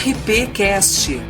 CRPcast.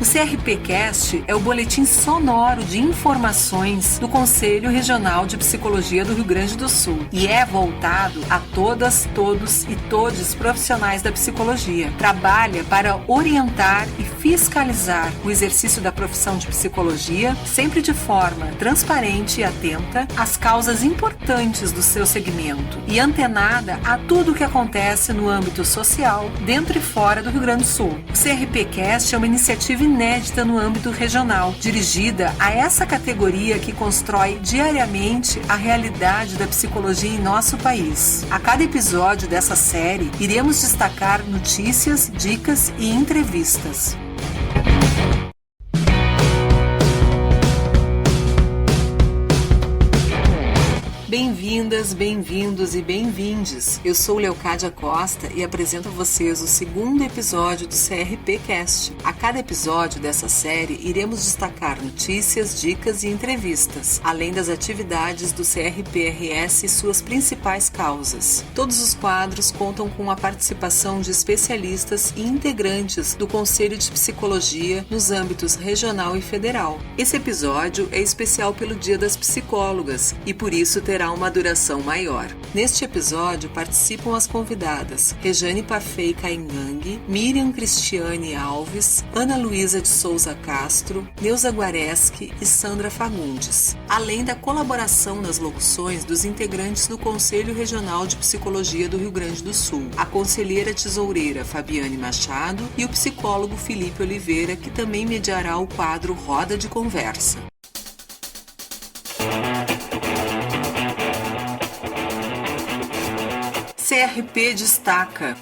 O CRPcast é o boletim sonoro de informações do Conselho Regional de Psicologia do Rio Grande do Sul e é voltado a todas, todos e todes profissionais da psicologia. Trabalha para orientar e fiscalizar o exercício da profissão de psicologia, sempre de forma transparente e atenta às causas importantes do seu segmento e antenada a tudo o que acontece no âmbito social, dentro e fora do Rio Grande do Sul. O CRPcast é uma iniciativa inédita no âmbito regional, dirigida a essa categoria que constrói diariamente a realidade da psicologia em nosso país. A cada episódio dessa série, iremos destacar notícias, dicas e entrevistas. Bem-vindas, bem-vindos e bem-vindes. Eu sou Leocádia Costa e apresento a vocês o segundo episódio do CRPcast. A cada episódio dessa série, iremos destacar notícias, dicas e entrevistas, além das atividades do CRPRS e suas principais causas. Todos os quadros contam com a participação de especialistas e integrantes do Conselho de Psicologia nos âmbitos regional e federal. Esse episódio é especial pelo Dia das Psicólogas e por isso terá uma duração maior. Neste episódio participam as convidadas Rejane Pafei Caingangue, Miriam Cristiane Alves, Ana Luísa de Souza Castro, Neuza Guareschi e Sandra Fagundes, além da colaboração nas locuções dos integrantes do Conselho Regional de Psicologia do Rio Grande do Sul, a conselheira tesoureira Fabiane Machado e o psicólogo Felipe Oliveira, que também mediará o quadro Roda de Conversa. CRP destaca.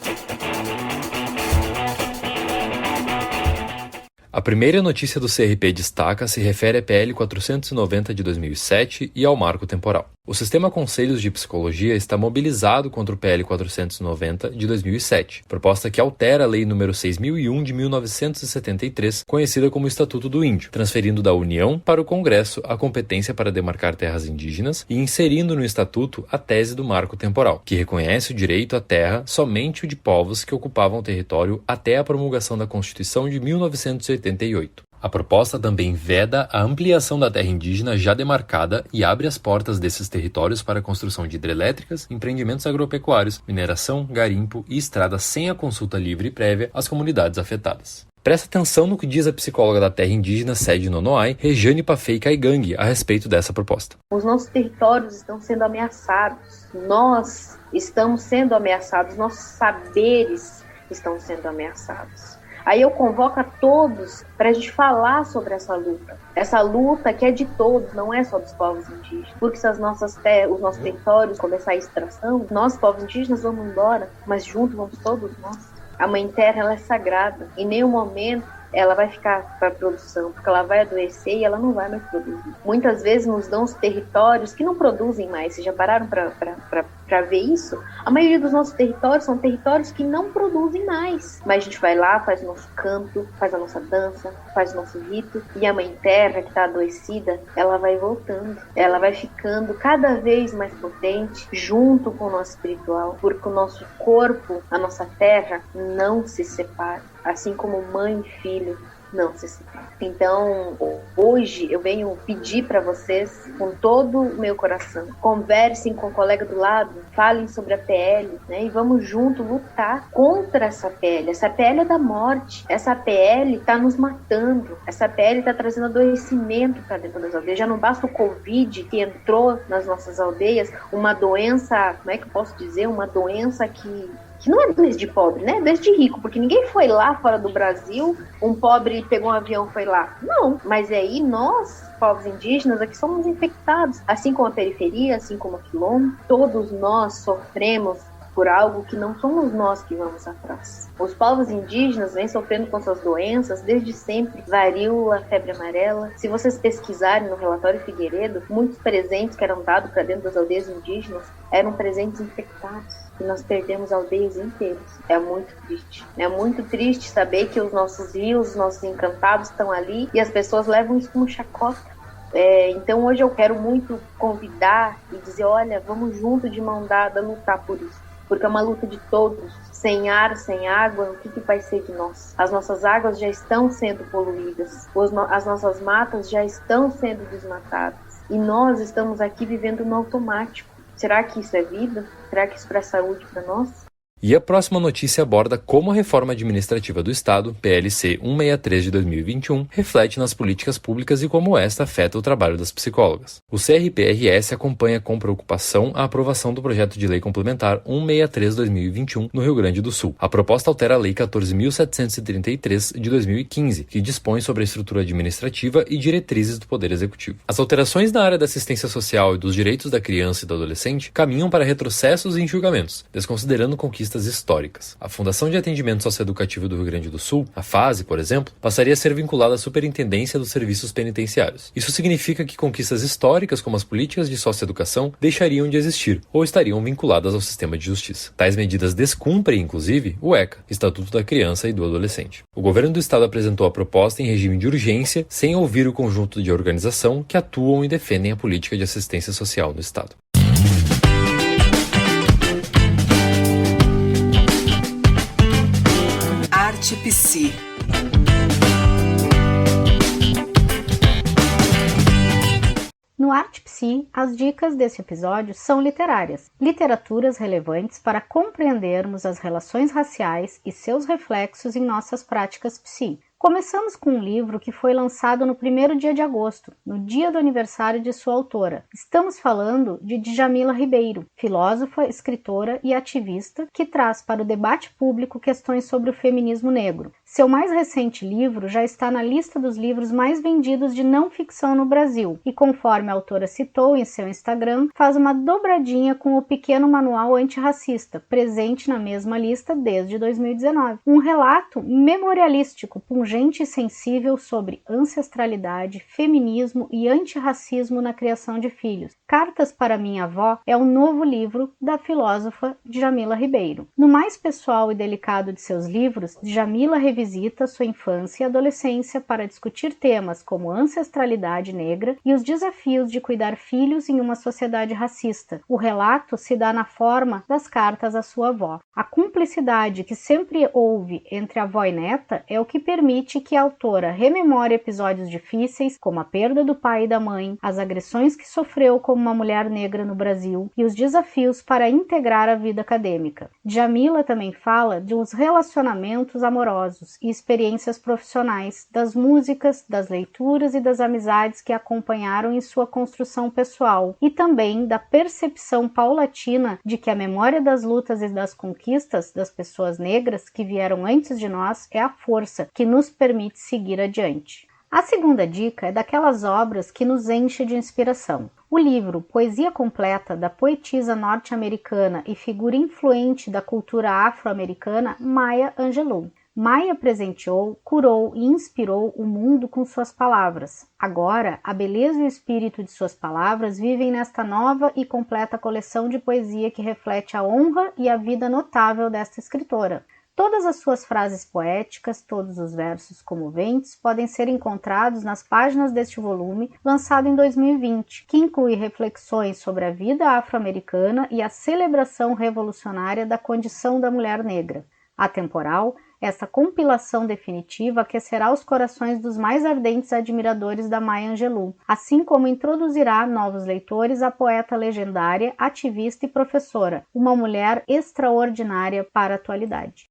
A primeira notícia do CRP Destaca se refere à PL 490 de 2007 e ao marco temporal. O Sistema Conselhos de Psicologia está mobilizado contra o PL 490 de 2007, proposta que altera a Lei nº 6001 de 1973, conhecida como Estatuto do Índio, transferindo da União para o Congresso a competência para demarcar terras indígenas e inserindo no Estatuto a tese do marco temporal, que reconhece o direito à terra somente o de povos que ocupavam o território até a promulgação da Constituição de 1988. A proposta também veda a ampliação da terra indígena já demarcada e abre as portas desses territórios para a construção de hidrelétricas, empreendimentos agropecuários, mineração, garimpo e estradas sem a consulta livre e prévia às comunidades afetadas. Presta atenção no que diz a psicóloga da terra indígena sede Nonoai, Rejane Pafei Caingangue, a respeito dessa proposta. Os nossos territórios estão sendo ameaçados. Nós estamos sendo ameaçados. Nossos saberes estão sendo ameaçados. Aí eu convoco a todos para a gente falar sobre essa luta que é de todos, não é só dos povos indígenas. Porque se os nossos territórios começar a extração, nós, povos indígenas, vamos embora, mas junto vamos todos nós. A Mãe Terra, ela é sagrada, em nenhum momento ela vai ficar para produção, porque ela vai adoecer e ela não vai mais produzir. Muitas vezes nos dão os territórios que não produzem mais. Vocês já pararam para ver isso? A maioria dos nossos territórios são territórios que não produzem mais. Mas a gente vai lá, faz o nosso canto, faz a nossa dança, faz o nosso rito. E a Mãe Terra, que está adoecida, ela vai voltando. Ela vai ficando cada vez mais potente, junto com o nosso espiritual. Porque o nosso corpo, a nossa terra, não se separa. Assim como mãe e filho não se separam. Então, hoje eu venho pedir para vocês, com todo o meu coração, conversem com o colega do lado, falem sobre a PL, né? E vamos juntos lutar contra essa PL. Essa PL é da morte. Essa PL está nos matando. Essa PL está trazendo adoecimento para dentro das aldeias. Já não basta o Covid que entrou nas nossas aldeias, uma doença, como é que eu posso dizer? Uma doença que não é doença de pobre, né? É doença de rico, porque ninguém foi lá fora do Brasil, um pobre pegou um avião e foi lá. Não, mas aí nós, povos indígenas, aqui somos infectados. Assim como a periferia, assim como o quilombo, todos nós sofremos por algo que não somos nós que vamos atrás. Os povos indígenas vêm sofrendo com suas doenças desde sempre, varíola, febre amarela. Se vocês pesquisarem no relatório Figueiredo, muitos presentes que eram dados para dentro das aldeias indígenas eram presentes infectados. E nós perdemos aldeias inteiras. É muito triste. É muito triste saber que os nossos rios, os nossos encantados estão ali e as pessoas levam isso como chacota. Então hoje eu quero muito convidar e dizer, olha, vamos junto de mão dada lutar por isso. porque é uma luta de todos. Sem ar, sem água, o que vai ser de nós? As nossas águas já estão sendo poluídas, as nossas matas já estão sendo desmatadas, e nós estamos aqui vivendo no automático. Será que isso é vida? Será que isso é saúde para nós? E a próxima notícia aborda como a reforma administrativa do Estado, PLC 163 de 2021, reflete nas políticas públicas e como esta afeta o trabalho das psicólogas. O CRPRS acompanha com preocupação a aprovação do projeto de lei complementar 163/2021 no Rio Grande do Sul. A proposta altera a Lei 14.733 de 2015, que dispõe sobre a estrutura administrativa e diretrizes do Poder Executivo. As alterações na área da assistência social e dos direitos da criança e do adolescente caminham para retrocessos e enxugamentos, desconsiderando conquistas históricas. A Fundação de Atendimento Socioeducativo do Rio Grande do Sul, a FASE, por exemplo, passaria a ser vinculada à Superintendência dos Serviços Penitenciários. Isso significa que conquistas históricas como as políticas de socioeducação deixariam de existir ou estariam vinculadas ao sistema de justiça. Tais medidas descumprem, inclusive, o ECA, Estatuto da Criança e do Adolescente. O governo do estado apresentou a proposta em regime de urgência, sem ouvir o conjunto de organização que atuam e defendem a política de assistência social no estado. Arte Psi. No Arte Psi, as dicas desse episódio são literárias, literaturas relevantes para compreendermos as relações raciais e seus reflexos em nossas práticas psi. Começamos com um livro que foi lançado no 1º dia de agosto, no dia do aniversário de sua autora. Estamos falando de Djamila Ribeiro, filósofa, escritora e ativista que traz para o debate público questões sobre o feminismo negro. Seu mais recente livro já está na lista dos livros mais vendidos de não ficção no Brasil e, conforme a autora citou em seu Instagram, faz uma dobradinha com o Pequeno Manual Antirracista, presente na mesma lista desde 2019. Um relato memorialístico, pungente e sensível sobre ancestralidade, feminismo e antirracismo na criação de filhos. Cartas para Minha Avó é o novo livro da filósofa Djamila Ribeiro. No mais pessoal e delicado de seus livros, Djamila revisita sua infância e adolescência para discutir temas como ancestralidade negra e os desafios de cuidar filhos em uma sociedade racista. O relato se dá na forma das cartas à sua avó. A cumplicidade que sempre houve entre avó e neta é o que permite que a autora rememore episódios difíceis, como a perda do pai e da mãe, as agressões que sofreu como uma mulher negra no Brasil e os desafios para integrar a vida acadêmica. Djamila também fala dos relacionamentos amorosos e experiências profissionais, das músicas, das leituras e das amizades que a acompanharam em sua construção pessoal, e também da percepção paulatina de que a memória das lutas e das conquistas das pessoas negras que vieram antes de nós é a força que nos permite seguir adiante. A segunda dica é daquelas obras que nos enche de inspiração. O livro Poesia Completa, da poetisa norte-americana e figura influente da cultura afro-americana Maya Angelou. Maya presenteou, curou e inspirou o mundo com suas palavras. Agora, a beleza e o espírito de suas palavras vivem nesta nova e completa coleção de poesia que reflete a honra e a vida notável desta escritora. Todas as suas frases poéticas, todos os versos comoventes, podem ser encontrados nas páginas deste volume, lançado em 2020, que inclui reflexões sobre a vida afro-americana e a celebração revolucionária da condição da mulher negra. Atemporal, essa compilação definitiva aquecerá os corações dos mais ardentes admiradores da Maya Angelou, assim como introduzirá novos leitores à poeta legendária, ativista e professora, uma mulher extraordinária para a atualidade.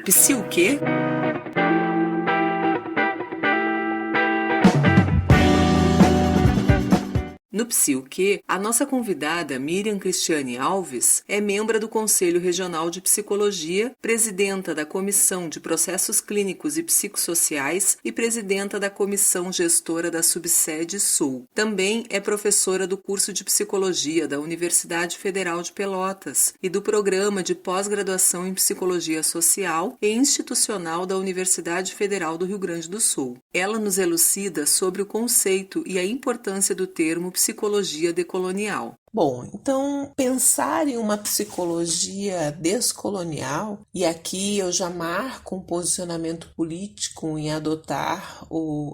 Psi o quê? No Psi o quê, a nossa convidada Miriam Cristiane Alves é membro do Conselho Regional de Psicologia, presidenta da Comissão de Processos Clínicos e Psicossociais e presidenta da Comissão Gestora da Subsede Sul. Também é professora do curso de Psicologia da Universidade Federal de Pelotas e do Programa de Pós-Graduação em Psicologia Social e Institucional da Universidade Federal do Rio Grande do Sul. Ela nos elucida sobre o conceito e a importância do termo psicologia psicologia decolonial. Bom, então pensar em uma psicologia descolonial, e aqui eu já marco um posicionamento político em adotar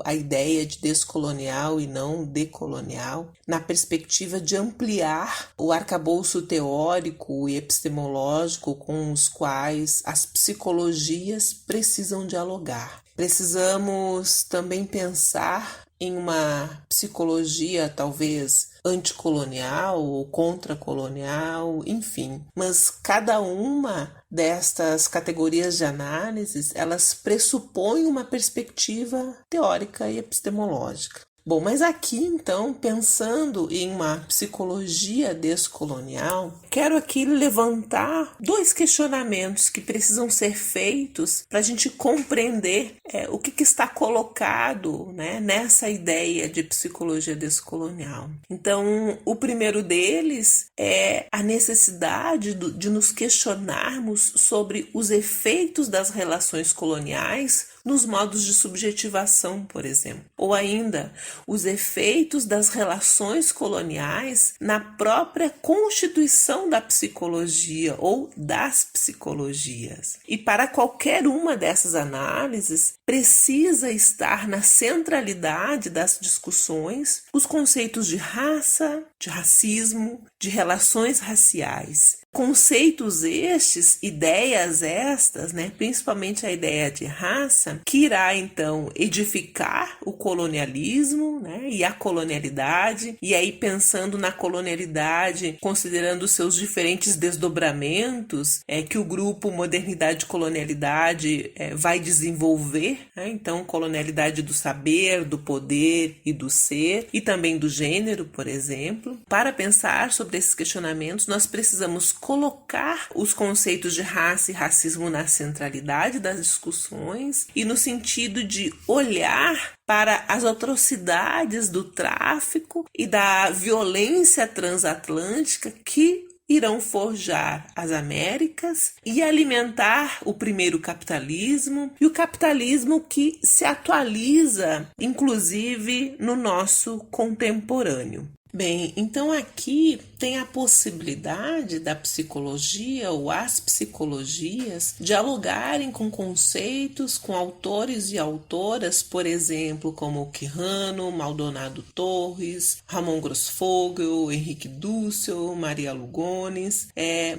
a ideia de descolonial e não decolonial, na perspectiva de ampliar o arcabouço teórico e epistemológico com os quais as psicologias precisam dialogar. Precisamos também pensar em uma psicologia talvez anticolonial ou contracolonial, enfim. Mas cada uma destas categorias de análises, elas pressupõem uma perspectiva teórica e epistemológica. Bom, mas aqui então, pensando em uma psicologia descolonial, quero aqui levantar dois questionamentos que precisam ser feitos para a gente compreender o que está colocado, né, nessa ideia de psicologia descolonial. Então, o primeiro deles é a necessidade de nos questionarmos sobre os efeitos das relações coloniais nos modos de subjetivação, por exemplo, ou ainda os efeitos das relações coloniais na própria constituição da psicologia ou das psicologias. E para qualquer uma dessas análises, precisa estar na centralidade das discussões os conceitos de raça, de racismo, de relações raciais. Conceitos estes, ideias estas, né, principalmente a ideia de raça, que irá então edificar o colonialismo, né, e a colonialidade, e aí pensando na colonialidade, considerando os seus diferentes desdobramentos que o grupo Modernidade e Colonialidade vai desenvolver, né, então colonialidade do saber, do poder e do ser, e também do gênero, por exemplo. Para pensar sobre esses questionamentos, nós precisamos colocar os conceitos de raça e racismo na centralidade das discussões e no sentido de olhar para as atrocidades do tráfico e da violência transatlântica que irão forjar as Américas e alimentar o primeiro capitalismo, e o capitalismo que se atualiza, inclusive, no nosso contemporâneo. Bem, então aqui tem a possibilidade da psicologia ou as psicologias dialogarem com conceitos, com autores e autoras, por exemplo, como Quijano, Maldonado Torres, Ramon Grossfogel, Henrique Dussel, Maria Lugones,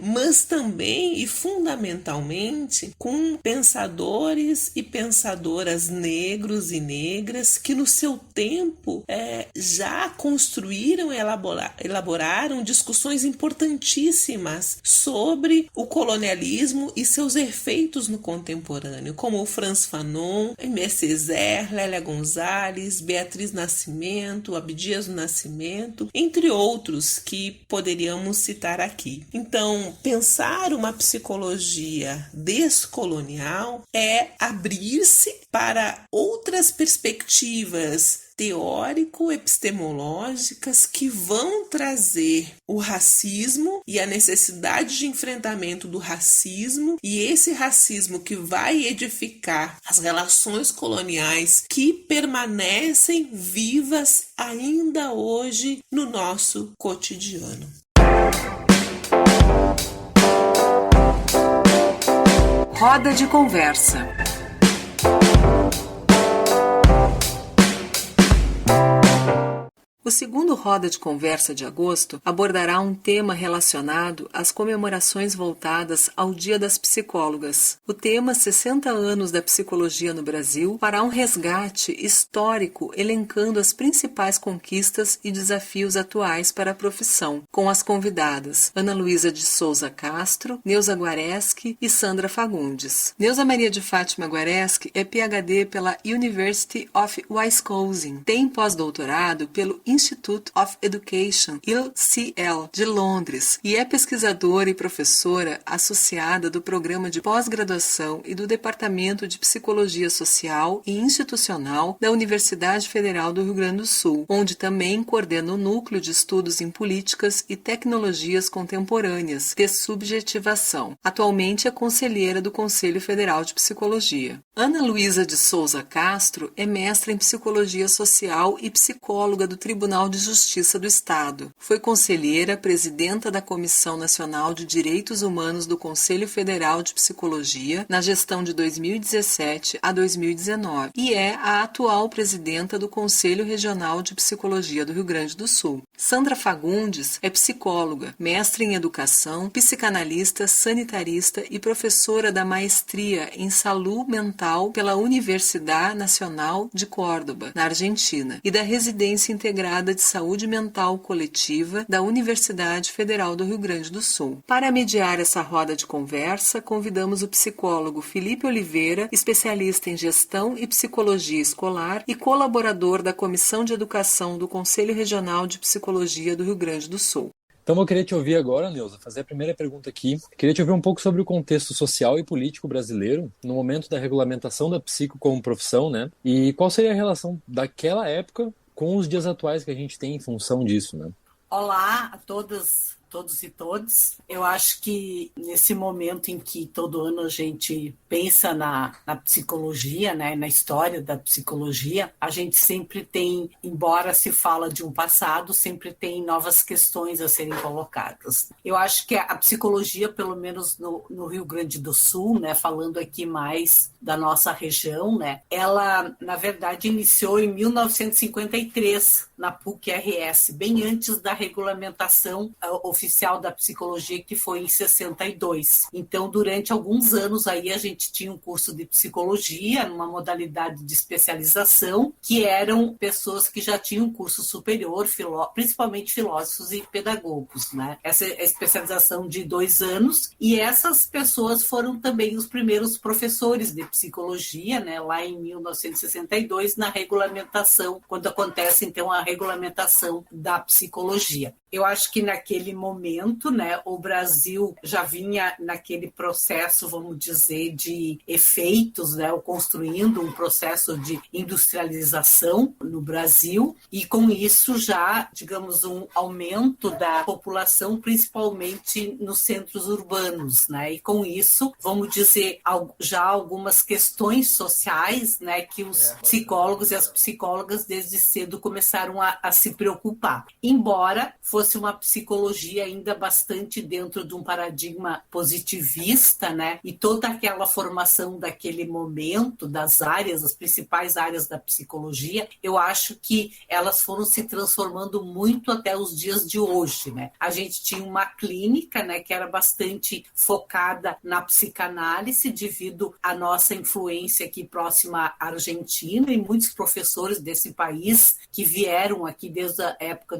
mas também e fundamentalmente com pensadores e pensadoras negros e negras que no seu tempo já construíram e elaboraram discussões importantíssimas sobre o colonialismo e seus efeitos no contemporâneo, como o Frantz Fanon, Aimé Césaire, Lélia Gonzalez, Beatriz Nascimento, Abdias do Nascimento, entre outros que poderíamos citar aqui. Então, pensar uma psicologia descolonial é abrir-se para outras perspectivas teórico-epistemológicas que vão trazer o racismo e a necessidade de enfrentamento do racismo, e esse racismo que vai edificar as relações coloniais que permanecem vivas ainda hoje no nosso cotidiano. Roda de conversa. O segundo Roda de Conversa de agosto abordará um tema relacionado às comemorações voltadas ao Dia das Psicólogas. O tema 60 anos da psicologia no Brasil fará um resgate histórico elencando as principais conquistas e desafios atuais para a profissão, com as convidadas Ana Luísa de Souza Castro, Neuza Guareschi e Sandra Fagundes. Neuza Maria de Fátima Guareschi é PhD pela University of Wisconsin, tem pós-doutorado pelo Institute of Education, ILCL, de Londres, e é pesquisadora e professora associada do Programa de Pós-Graduação e do Departamento de Psicologia Social e Institucional da Universidade Federal do Rio Grande do Sul, onde também coordena o Núcleo de Estudos em Políticas e Tecnologias Contemporâneas, de Subjetivação. Atualmente é conselheira do Conselho Federal de Psicologia. Ana Luísa de Souza Castro é mestra em Psicologia Social e psicóloga do Tribunal Tribunal de Justiça do Estado. Foi conselheira, presidenta da Comissão Nacional de Direitos Humanos do Conselho Federal de Psicologia na gestão de 2017 a 2019 e é a atual presidenta do Conselho Regional de Psicologia do Rio Grande do Sul. Sandra Fagundes é psicóloga, mestre em educação, psicanalista, sanitarista e professora da maestria em saúde mental pela Universidade Nacional de Córdoba, na Argentina, e da residência integrada de saúde mental coletiva da Universidade Federal do Rio Grande do Sul. Para mediar essa roda de conversa, convidamos o psicólogo Felipe Oliveira, especialista em gestão e psicologia escolar e colaborador da Comissão de Educação do Conselho Regional de Psicologia do Rio Grande do Sul. Então eu queria te ouvir agora, Neuza, fazer a primeira pergunta aqui. Queria te ouvir um pouco sobre o contexto social e político brasileiro no momento da regulamentação da psico como profissão, né? E qual seria a relação daquela época com os dias atuais que a gente tem em função disso, né? Olá a todos e todas. Eu acho que nesse momento em que todo ano a gente pensa na psicologia, né, na história da psicologia, a gente sempre tem, embora se fala de um passado, sempre tem novas questões a serem colocadas. Eu acho que a psicologia, pelo menos no Rio Grande do Sul, né, falando aqui mais da nossa região, né, ela, na verdade, iniciou em 1953, na PUC-RS, bem antes da regulamentação oficial da psicologia, que foi em 62. Então, durante alguns anos aí, a gente tinha um curso de psicologia, numa modalidade de especialização, que eram pessoas que já tinham curso superior, principalmente filósofos e pedagogos, né? Essa é a especialização de 2 anos, e essas pessoas foram também os primeiros professores de psicologia, né? Lá em 1962, na regulamentação, quando acontece, então, a regulamentação da psicologia. Eu acho que naquele momento, né, o Brasil já vinha naquele processo, vamos dizer, de efeitos, né, construindo um processo de industrialização no Brasil, e com isso já, digamos, um aumento da população, principalmente nos centros urbanos, né, e com isso, vamos dizer, já algumas questões sociais, né, que os psicólogos e as psicólogas desde cedo começaram a se preocupar. Embora fosse uma psicologia ainda bastante dentro de um paradigma positivista, né? E toda aquela formação daquele momento, das áreas, as principais áreas da psicologia, eu acho que elas foram se transformando muito até os dias de hoje, né? A gente tinha uma clínica, né, que era bastante focada na psicanálise, devido à nossa influência aqui próxima à Argentina, e muitos professores desse país que vieram aqui desde a época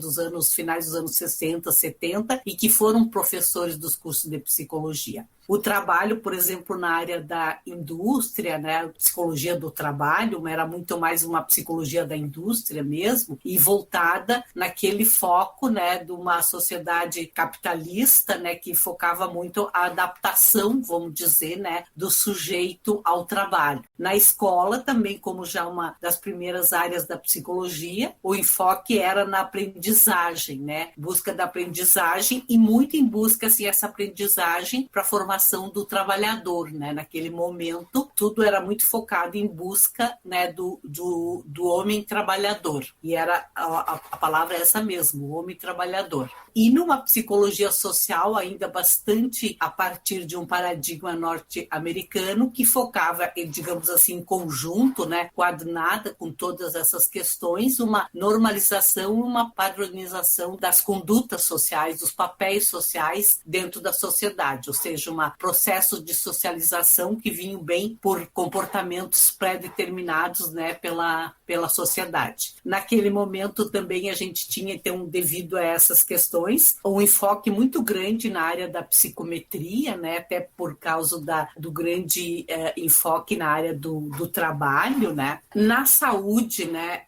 finais dos anos 60, 70, e que foram professores dos cursos de psicologia. O trabalho, por exemplo, na área da indústria, né, psicologia do trabalho, era muito mais uma psicologia da indústria mesmo, e voltada naquele foco, né, de uma sociedade capitalista, né, que focava muito a adaptação, vamos dizer, né, do sujeito ao trabalho. Na escola também, como já uma das primeiras áreas da psicologia, o enfoque era na aprendizagem, né, busca da aprendizagem, e muito em busca, assim, essa aprendizagem para a formação do trabalhador, né? Naquele momento, tudo era muito focado em busca, né, do homem trabalhador. E era a palavra é essa mesmo, o homem trabalhador. E numa psicologia social, ainda bastante a partir de um paradigma norte-americano, que focava, digamos assim, em conjunto, né, coordenada com todas essas questões, uma normalização, uma padronização das condutas sociais, dos papéis sociais dentro da sociedade, ou seja, um processo de socialização que vinham bem por comportamentos pré-determinados, né, pela sociedade. Naquele momento também a gente tinha, então, devido a essas questões, um enfoque muito grande na área da psicometria, né, até por causa do grande enfoque na área do trabalho, né. Na saúde, né,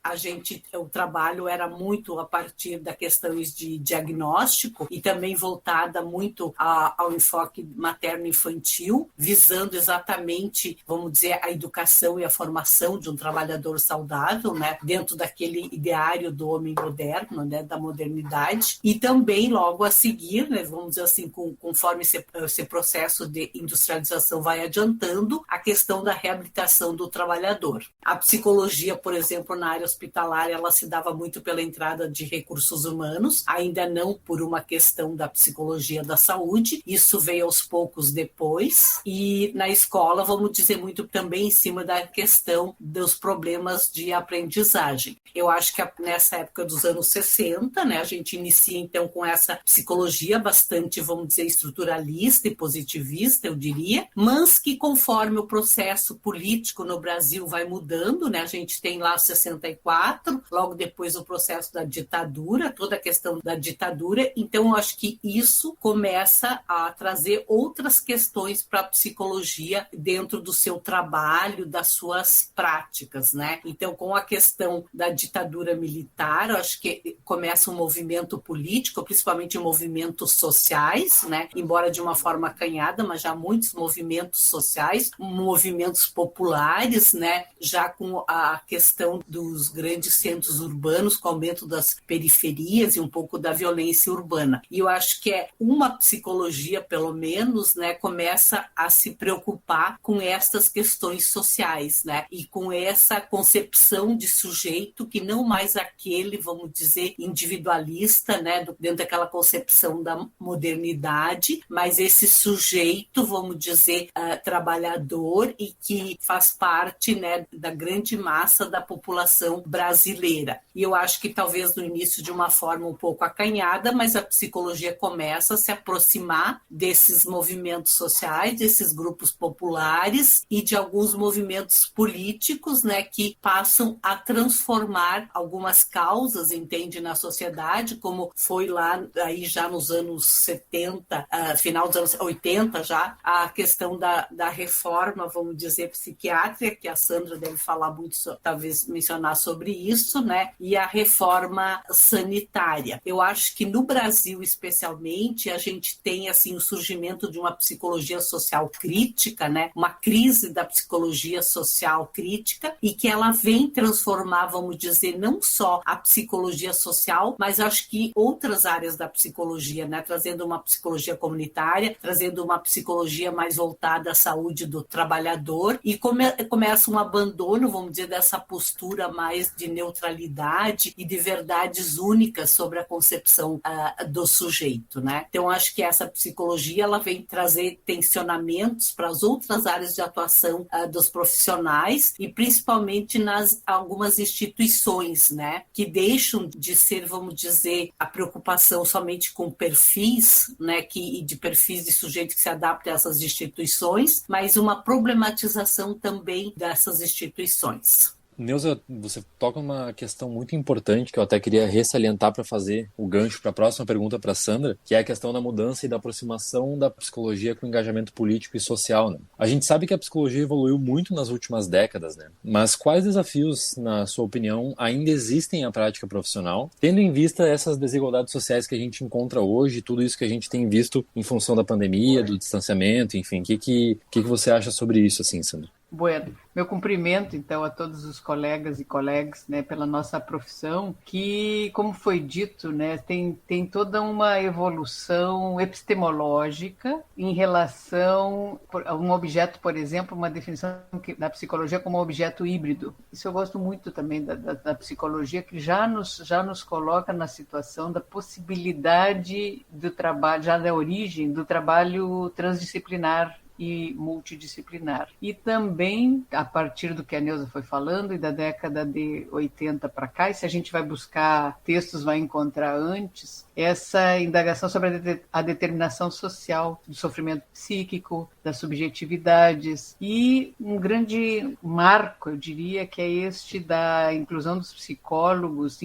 o trabalho era muito a partir das questões de diagnóstico, e também voltada muito ao enfoque material materno-infantil, visando exatamente, vamos dizer, a educação e a formação de um trabalhador saudável, né, dentro daquele ideário do homem moderno, né, da modernidade, e também logo a seguir, né, vamos dizer assim, conforme esse processo de industrialização vai adiantando, a questão da reabilitação do trabalhador. A psicologia, por exemplo, na área hospitalar, ela se dava muito pela entrada de recursos humanos, ainda não por uma questão da psicologia da saúde, isso veio aos poucos depois, e na escola, vamos dizer, muito também em cima da questão dos problemas de aprendizagem. Eu acho que nessa época dos anos 60, né, a gente inicia então com essa psicologia bastante, vamos dizer, estruturalista e positivista, eu diria, mas que conforme o processo político no Brasil vai mudando, né, a gente tem lá 64, logo depois o processo da ditadura, toda a questão da ditadura, então eu acho que isso começa a trazer outras questões para a psicologia dentro do seu trabalho, das suas práticas, né? Então, com a questão da ditadura militar, eu acho que começa um movimento político, principalmente movimentos sociais, né? Embora de uma forma acanhada, mas já muitos movimentos sociais, movimentos populares, né? Já com a questão dos grandes centros urbanos, com o aumento das periferias e um pouco da violência urbana. E eu acho que é uma psicologia, pelo menos, né? Começa a se preocupar com estas questões sociais, né? E com essa concepção de sujeito que não mais aquele, vamos dizer, individualista, né? Dentro daquela concepção da modernidade, mas esse sujeito, vamos dizer, trabalhador e que faz parte, né, da grande massa da população brasileira. E eu acho que talvez no início de uma forma um pouco acanhada, mas a psicologia começa a se aproximar desses movimentos sociais, desses grupos populares e de alguns movimentos políticos, né, que passam a transformar algumas causas, entende, na sociedade, como foi lá aí já nos anos 70, final dos anos 80 já, a questão da reforma, vamos dizer, psiquiátrica, que a Sandra deve falar muito, talvez mencionar sobre isso, né, e a reforma sanitária. Eu acho que no Brasil, especialmente, a gente tem, assim, o surgimento de uma psicologia social crítica, né, uma crise da psicologia social crítica, e que ela vem transformar, vamos dizer, não só a psicologia social, mas acho que outras áreas da psicologia, né, trazendo uma psicologia comunitária, trazendo uma psicologia mais voltada à saúde do trabalhador, e começa um abandono, vamos dizer, dessa postura mais de neutralidade e de verdades únicas sobre a concepção do sujeito, né? Então, acho que essa psicologia ela vem trazer tensionamentos para as outras áreas de atuação dos profissionais e principalmente nas algumas instituições, né? Que deixam de ser, vamos dizer, a preocupação somente com perfis, né? E de perfis de sujeitos que se adaptam a essas instituições, mas uma problematização também dessas instituições. Neuza, você toca numa questão muito importante que eu até queria ressalientar para fazer o gancho para a próxima pergunta para a Sandra, que é a questão da mudança e da aproximação da psicologia com o engajamento político e social, né? A gente sabe que a psicologia evoluiu muito nas últimas décadas, né? Mas quais desafios, na sua opinião, ainda existem à prática profissional, tendo em vista essas desigualdades sociais que a gente encontra hoje, tudo isso que a gente tem visto em função da pandemia, do distanciamento, enfim, o que você acha sobre isso, assim, Sandra? Bueno, meu cumprimento, então, a todos os colegas e colegas, né, pela nossa profissão, que, como foi dito, né, tem toda uma evolução epistemológica em relação a um objeto, por exemplo, uma definição da psicologia como um objeto híbrido. Isso eu gosto muito também da psicologia, que já nos coloca na situação da possibilidade do trabalho, já da origem do trabalho transdisciplinar e multidisciplinar. E também, a partir do que a Neuza foi falando, e da década de 80 para cá, e se a gente vai buscar textos, vai encontrar antes, essa indagação sobre a determinação social do sofrimento psíquico, das subjetividades, e um grande marco, eu diria, que é este da inclusão dos psicólogos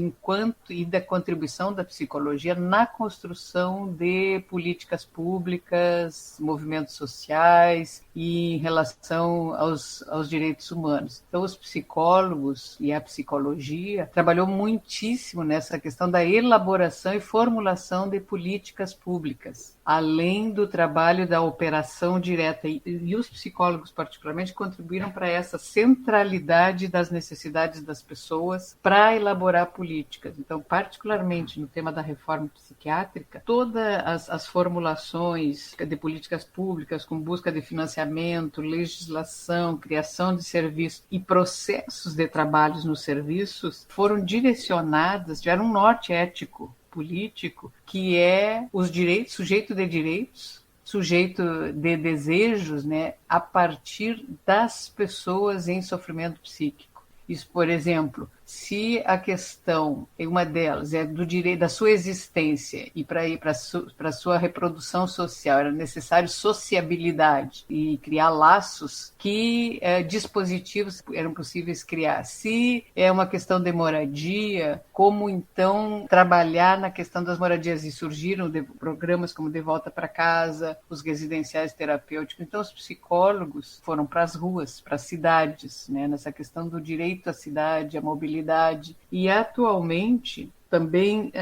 e da contribuição da psicologia na construção de políticas públicas, movimentos sociais, sociais e em relação aos direitos humanos. Então, os psicólogos e a psicologia trabalhou muitíssimo nessa questão da elaboração e formulação de políticas públicas, além do trabalho da operação direta. E os psicólogos, particularmente, contribuíram para essa centralidade das necessidades das pessoas para elaborar políticas. Então, particularmente no tema da reforma psiquiátrica, todas as formulações de políticas públicas com busca de financiamento, legislação, criação de serviços e processos de trabalhos nos serviços foram direcionadas, tiveram um norte ético político, que é os direitos, sujeito de direitos, sujeito de desejos, né, a partir das pessoas em sofrimento psíquico. Isso, por exemplo, se a questão, uma delas, é do direito da sua existência e para ir para a sua reprodução social, era necessário sociabilidade e criar laços, que dispositivos eram possíveis criar. Se é uma questão de moradia, como então trabalhar na questão das moradias? E surgiram programas como De Volta para Casa, os residenciais terapêuticos. Então, os psicólogos foram para as ruas, para as cidades, né, nessa questão do direito à cidade, à mobilidade. E atualmente também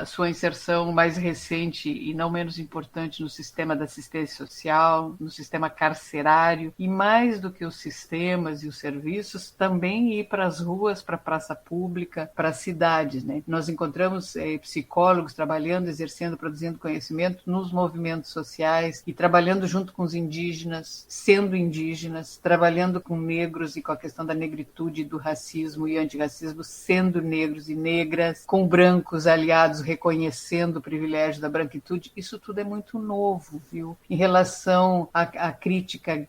sua inserção mais recente e não menos importante no sistema da assistência social, no sistema carcerário, e mais do que os sistemas e os serviços, também ir para as ruas, para a praça pública, para as cidades, né? Nós encontramos psicólogos trabalhando, exercendo, produzindo conhecimento nos movimentos sociais e trabalhando junto com os indígenas, sendo indígenas, trabalhando com negros e com a questão da negritude, do racismo e antirracismo, sendo negros e negras, com brancos aliados, reconhecendo o privilégio da branquitude. Isso tudo é muito novo, viu? Em relação à crítica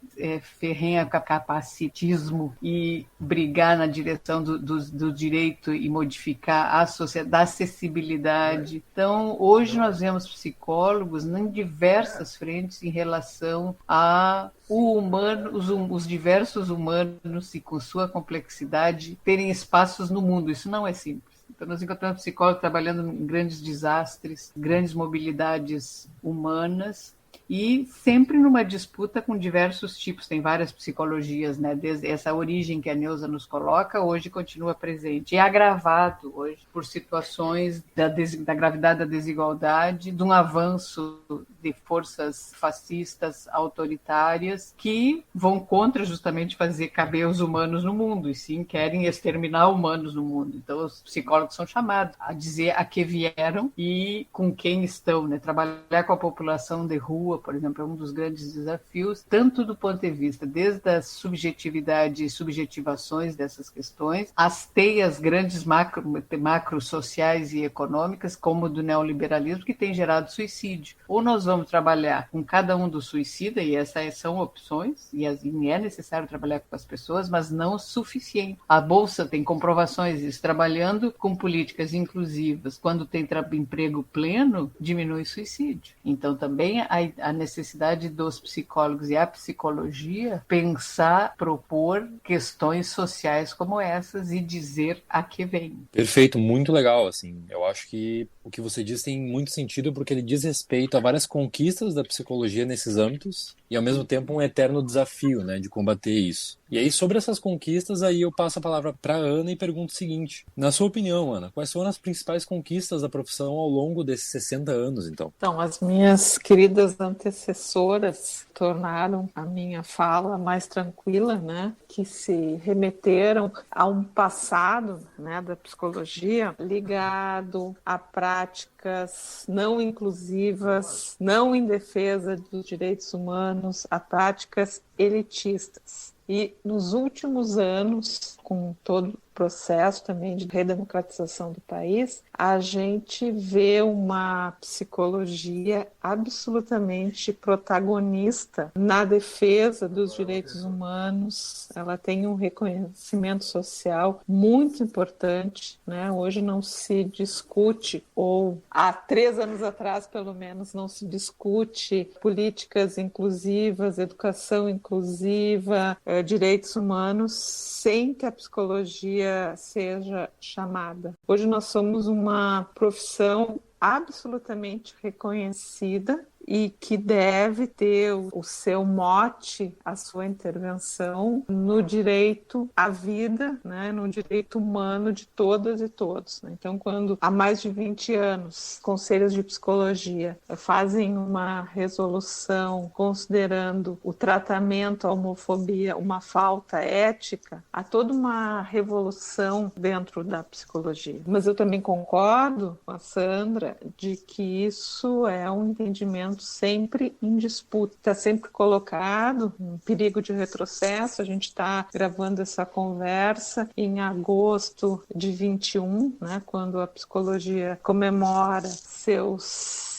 ferrenha ao capacitismo e brigar na direção do direito e modificar a sociedade, da acessibilidade. Então, hoje nós vemos psicólogos em diversas frentes em relação a o humano, os diversos humanos e com sua complexidade terem espaços no mundo. Isso não é simples. Então, nós encontramos psicólogos trabalhando em grandes desastres, grandes mobilidades humanas, e sempre numa disputa com diversos tipos. Tem várias psicologias, né? Desde essa origem que a Neuza nos coloca, hoje continua presente. É agravado hoje por situações da gravidade da desigualdade, de um avanço de forças fascistas, autoritárias, que vão contra justamente fazer caber os humanos no mundo, e sim querem exterminar humanos no mundo. Então, os psicólogos são chamados a dizer a que vieram e com quem estão, né? Trabalhar com a população de rua, por exemplo, é um dos grandes desafios, tanto do ponto de vista desde a subjetividade e subjetivações dessas questões, as teias grandes macro sociais e econômicas, como do neoliberalismo, que tem gerado suicídio. Ou nós vamos trabalhar com cada um do suicida, e essas são opções, e é necessário trabalhar com as pessoas, mas não o suficiente. A Bolsa tem comprovações disso, trabalhando com políticas inclusivas, quando tem emprego pleno, diminui o suicídio. Então, também a necessidade dos psicólogos e a psicologia pensar, propor questões sociais como essas e dizer a que vem. Perfeito, muito legal, assim. Eu acho que o que você diz tem muito sentido porque ele diz respeito a várias conquistas da psicologia nesses âmbitos e, ao mesmo tempo, um eterno desafio, né, de combater isso. E aí, sobre essas conquistas, aí eu passo a palavra para a Ana e pergunto o seguinte: na sua opinião, Ana, quais foram as principais conquistas da profissão ao longo desses 60 anos, então? Então, as minhas queridas antecessoras tornaram a minha fala mais tranquila, né? Que se remeteram a um passado, né, da psicologia ligado a práticas não inclusivas, não em defesa dos direitos humanos, a práticas elitistas. E nos últimos anos, com todo o processo também de redemocratização do país, a gente vê uma psicologia absolutamente protagonista na defesa dos direitos humanos. Ela tem um reconhecimento social muito importante, né? Hoje não se discute, ou há 3 anos atrás, pelo menos, não se discute políticas inclusivas, educação inclusiva, direitos humanos, sem que a psicologia seja chamada. Hoje nós somos uma profissão absolutamente reconhecida e que deve ter o seu mote, a sua intervenção no direito à vida, né, no direito humano de todas e todos. Então, quando há mais de 20 anos, conselhos de psicologia fazem uma resolução considerando o tratamento à homofobia uma falta ética, há toda uma revolução dentro da psicologia. Mas eu também concordo com a Sandra de que isso é um entendimento sempre em disputa, está sempre colocado em perigo de retrocesso. A gente está gravando essa conversa em agosto de 21, né, quando a psicologia comemora seus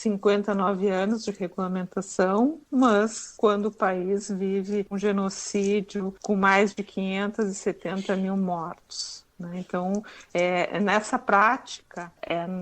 59 anos de regulamentação, mas quando o país vive um genocídio com mais de 570 mil mortos. Então, nessa prática,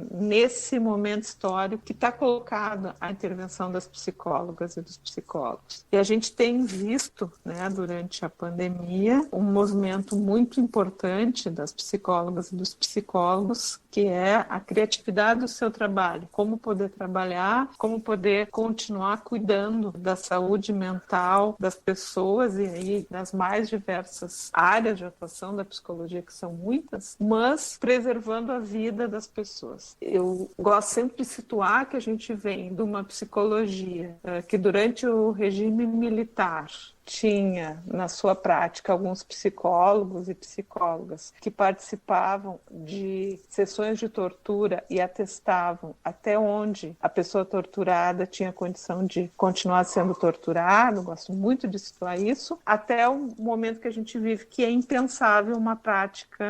nesse momento histórico que está colocada a intervenção das psicólogas e dos psicólogos. E a gente tem visto, né, durante a pandemia, um movimento muito importante das psicólogas e dos psicólogos, que é a criatividade do seu trabalho, como poder trabalhar, como poder continuar cuidando da saúde mental das pessoas e aí das mais diversas áreas de atuação da psicologia, que são muitas, mas preservando a vida das pessoas. Eu gosto sempre de situar que a gente vem de uma psicologia que durante o regime militar tinha na sua prática alguns psicólogos e psicólogas que participavam de sessões de tortura e atestavam até onde a pessoa torturada tinha condição de continuar sendo torturada. Gosto muito de situar isso, até o momento que a gente vive, que é impensável uma prática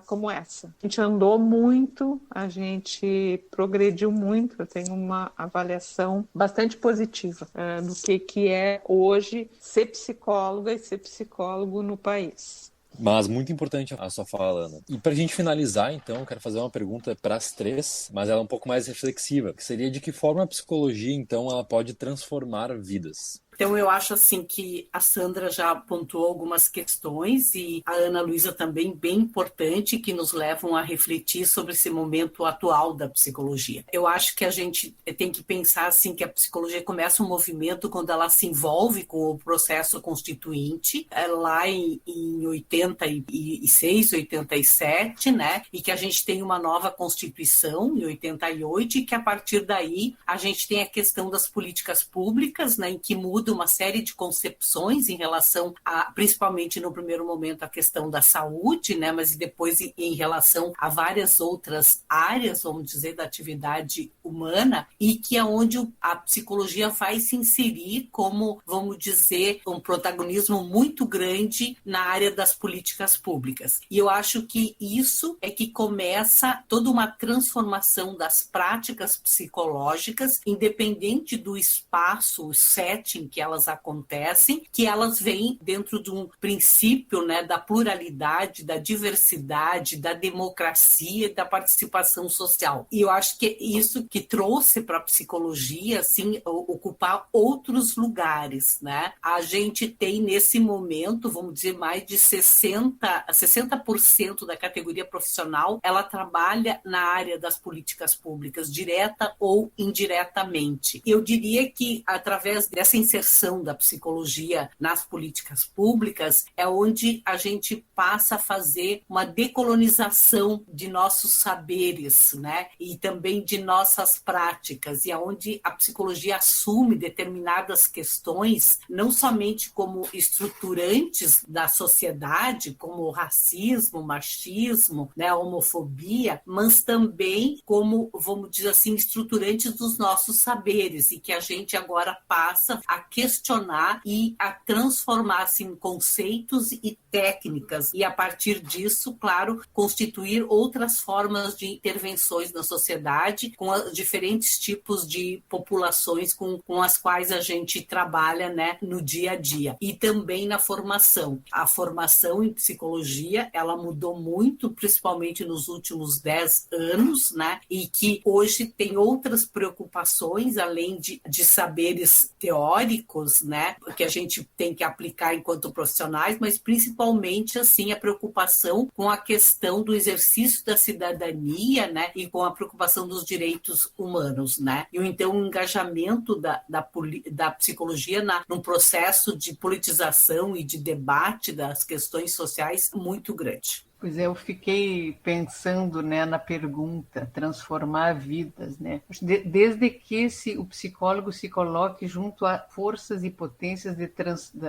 como essa. A gente andou muito, a gente progrediu muito, eu tenho uma avaliação bastante positiva do que é hoje ser psicóloga e ser psicólogo no país. Mas muito importante a sua fala, Ana. E para a gente finalizar, então, eu quero fazer uma pergunta para as três, mas ela é um pouco mais reflexiva, que seria de que forma a psicologia, então, ela pode transformar vidas? Então, eu acho assim que a Sandra já pontuou algumas questões e a Ana Luísa também bem importante, que nos levam a refletir sobre esse momento atual da psicologia. Eu acho que a gente tem que pensar assim que a psicologia começa um movimento quando ela se envolve com o processo constituinte, lá em 86, 87, né? E que a gente tem uma nova Constituição em 88 e que a partir daí a gente tem a questão das políticas públicas, né? Em que muda uma série de concepções em relação a, principalmente no primeiro momento, a questão da saúde, né, mas depois em relação a várias outras áreas, vamos dizer, da atividade humana, e que é onde a psicologia vai se inserir como, vamos dizer, um protagonismo muito grande na área das políticas públicas. E eu acho que isso é que começa toda uma transformação das práticas psicológicas, independente do espaço, o setting que elas acontecem, que elas vêm dentro de um princípio, né, da pluralidade, da diversidade, da democracia e da participação social. E eu acho que é isso que trouxe para a psicologia, assim, ocupar outros lugares, né? A gente tem nesse momento, vamos dizer, mais de 60% da categoria profissional, ela trabalha na área das políticas públicas, direta ou indiretamente. Eu diria que através dessa inserção da psicologia nas políticas públicas é onde a gente passa a fazer uma decolonização de nossos saberes, né? E também de nossas práticas, e aonde a psicologia assume determinadas questões, não somente como estruturantes da sociedade, como o racismo, o machismo, né, a homofobia, mas também como, vamos dizer assim, estruturantes dos nossos saberes, e que a gente agora passa a questionar e a transformar-se em conceitos e técnicas, e a partir disso, claro, constituir outras formas de intervenções na sociedade com diferentes tipos de populações com as quais a gente trabalha, né, no dia a dia. E também na formação. A formação em psicologia, ela mudou muito, principalmente nos últimos 10 anos, né, e que hoje tem outras preocupações, além de saberes teóricos, básicos, né, que a gente tem que aplicar enquanto profissionais, mas principalmente, assim, a preocupação com a questão do exercício da cidadania, né, e com a preocupação dos direitos humanos, né, e então o engajamento da psicologia num processo de politização e de debate das questões sociais muito grande. Pois é, eu fiquei pensando, né, na pergunta, transformar vidas, né? Desde que o psicólogo se coloque junto a forças e potências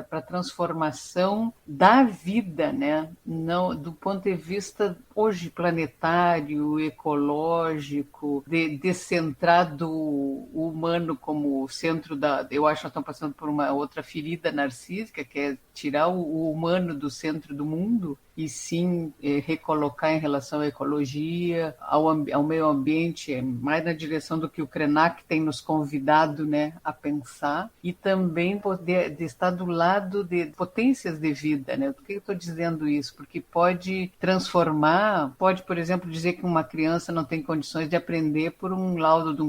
para transformação da vida, né? Não, do ponto de vista hoje planetário, ecológico, de descentrar o humano como centro eu acho que nós estamos passando por uma outra ferida narcísica, que é tirar o humano do centro do mundo e sim recolocar em relação à ecologia, ao meio ambiente, mais na direção do que o Krenak tem nos convidado, né, a pensar, e também poder de estar do lado de potências de vida, né? Por que eu estou dizendo isso? Porque pode transformar, por exemplo, dizer que uma criança não tem condições de aprender por um laudo de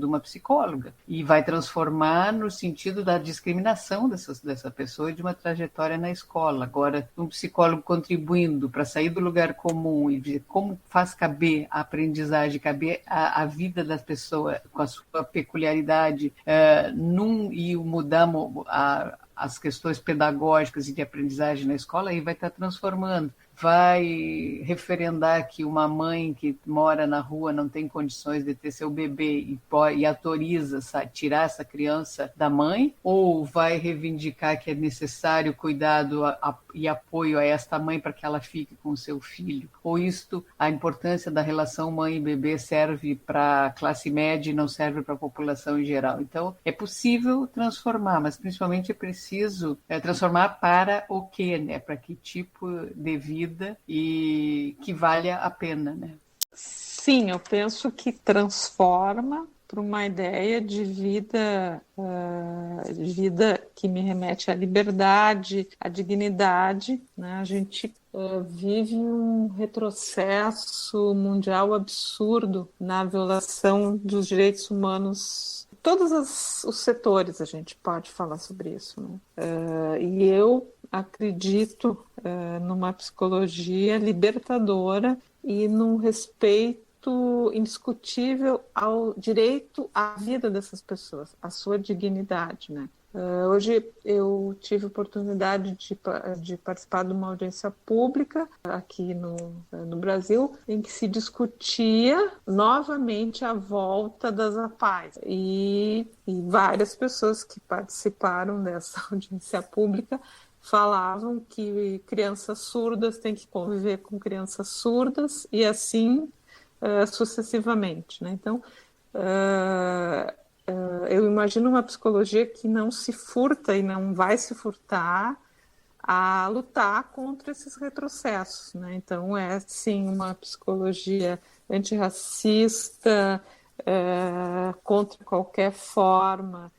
uma psicóloga, e vai transformar no sentido da discriminação dessa pessoa e de uma trajetória na escola. Agora, um psicólogo contribuindo para sair do lugar comum e ver como faz caber a aprendizagem, caber a vida das pessoas com a sua peculiaridade, e mudar as questões pedagógicas e de aprendizagem na escola, aí vai estar transformando. Vai referendar que uma mãe que mora na rua não tem condições de ter seu bebê e autoriza tirar essa criança da mãe, ou vai reivindicar que é necessário cuidado e apoio a esta mãe para que ela fique com o seu filho, ou a importância da relação mãe e bebê serve para a classe média e não serve para a população em geral. Então, é possível transformar, mas principalmente é preciso transformar para o quê, né? Para que tipo de vida e que valha a pena, né? Sim, eu penso que transforma para uma ideia de vida que me remete à liberdade, à dignidade, né? A gente vive um retrocesso mundial absurdo na violação dos direitos humanos. Todos os setores a gente pode falar sobre isso, né? E eu acredito numa psicologia libertadora e num respeito indiscutível ao direito à vida dessas pessoas, à sua dignidade, né? Hoje eu tive a oportunidade de participar de uma audiência pública aqui no Brasil, em que se discutia novamente a volta das APAES. E várias pessoas que participaram dessa audiência pública falavam que crianças surdas têm que conviver com crianças surdas e assim sucessivamente, né? Então, eu imagino uma psicologia que não se furta e não vai se furtar a lutar contra esses retrocessos, né? Então, é sim uma psicologia antirracista, contra qualquer forma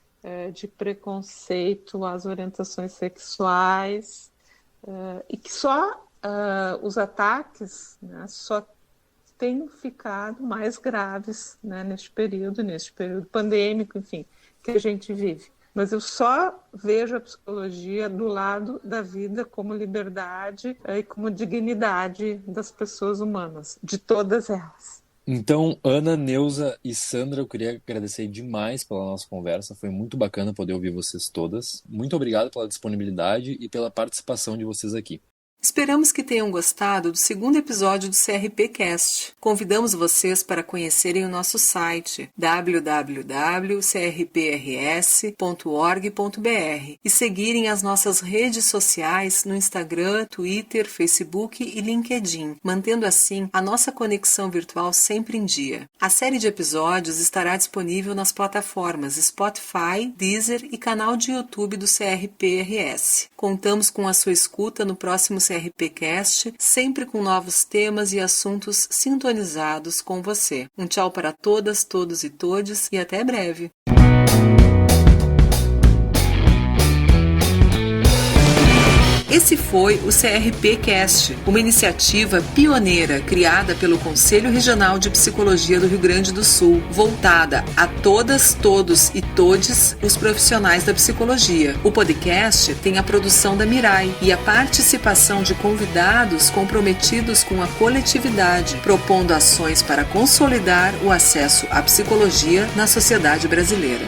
de preconceito às orientações sexuais, e que só os ataques, né, só têm ficado mais graves, né, neste período pandêmico, enfim, que a gente vive. Mas eu só vejo a psicologia do lado da vida como liberdade e como dignidade das pessoas humanas, de todas elas. Então, Ana, Neuza e Sandra, eu queria agradecer demais pela nossa conversa. Foi muito bacana poder ouvir vocês todas. Muito obrigado pela disponibilidade e pela participação de vocês aqui. Esperamos que tenham gostado do segundo episódio do CRPcast. Convidamos vocês para conhecerem o nosso site www.crprs.org.br e seguirem as nossas redes sociais no Instagram, Twitter, Facebook e LinkedIn, mantendo assim a nossa conexão virtual sempre em dia. A série de episódios estará disponível nas plataformas Spotify, Deezer e canal de YouTube do CRPRS. Contamos com a sua escuta no próximo CRPcast, sempre com novos temas e assuntos sintonizados com você. Um tchau para todas, todos e todes e até breve! Esse foi o CRP Cast, uma iniciativa pioneira criada pelo Conselho Regional de Psicologia do Rio Grande do Sul, voltada a todas, todos e todes os profissionais da psicologia. O podcast tem a produção da Mirai e a participação de convidados comprometidos com a coletividade, propondo ações para consolidar o acesso à psicologia na sociedade brasileira.